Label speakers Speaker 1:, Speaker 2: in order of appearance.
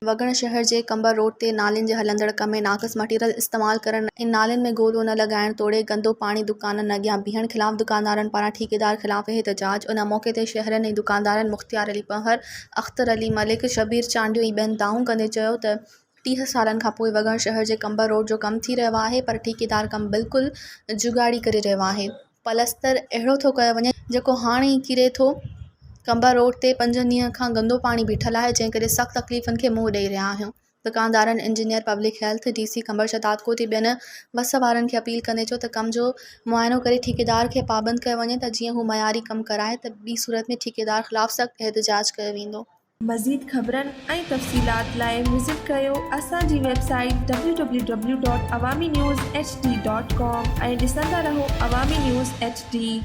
Speaker 1: वगण शहर जे कंबर रोड ते नालियुनि जे हलंदड़ कम में नाक़िस मटीरियल इस्तेमाल करण ऐं नालियुनि में गोलो न लॻाइण तोड़े गंदो पाणी दुकाननि अॻियां बीहण ख़िलाफ़ दुकानदारनि पारां ठेकेदार ख़िलाफ़ एहतजाज। उन मौक़े ते शहरनि ऐं दुकानदारनि मुख़्तियार अली पहर, अख्तर अली मलिक, शबीर चांडियो ऐं ॿियनि दावूं कंदे चयो त 30 सालनि खां पोइ वगण शहर जे कंबर रोड जो कमु थी रहियो आहे, पर ठेकेदार कमु बिल्कुलु जुगाड़ी करे रहियो आहे। पलस्तर अहिड़ो थो कयो वञे जेको हाणे ई किरे थो। कंबर रोड ते 5 ॾींहं खां गंदो पाणी बीठल आहे, जंहिं करे सख़्त तकलीफ़ुनि खे मुंहुं ॾेई रहिया आहियूं। दुकानदारनि, इंजीनियर, पब्लिक हेल्थ, DC कंबर शताब कोती ॿियनि बस वारनि खे अपील कंदे चयो त कम जो मुआयनो करे ठेकेदार खे पाबंद कयो वञे त जीअं हू मयारी कमु कराए, त ॿी सूरत में ठेकेदार ख़िलाफ़ सख़्त एहतजाज कयो वेंदो।
Speaker 2: मज़ीद ख़बरनि ऐं तफ़सीलात लाइ विज़िट कयो असांजी वेबसाइट www.awamiNewsHD.com ऐं ॾिसंदा रहो अवामी न्यूज़ HD।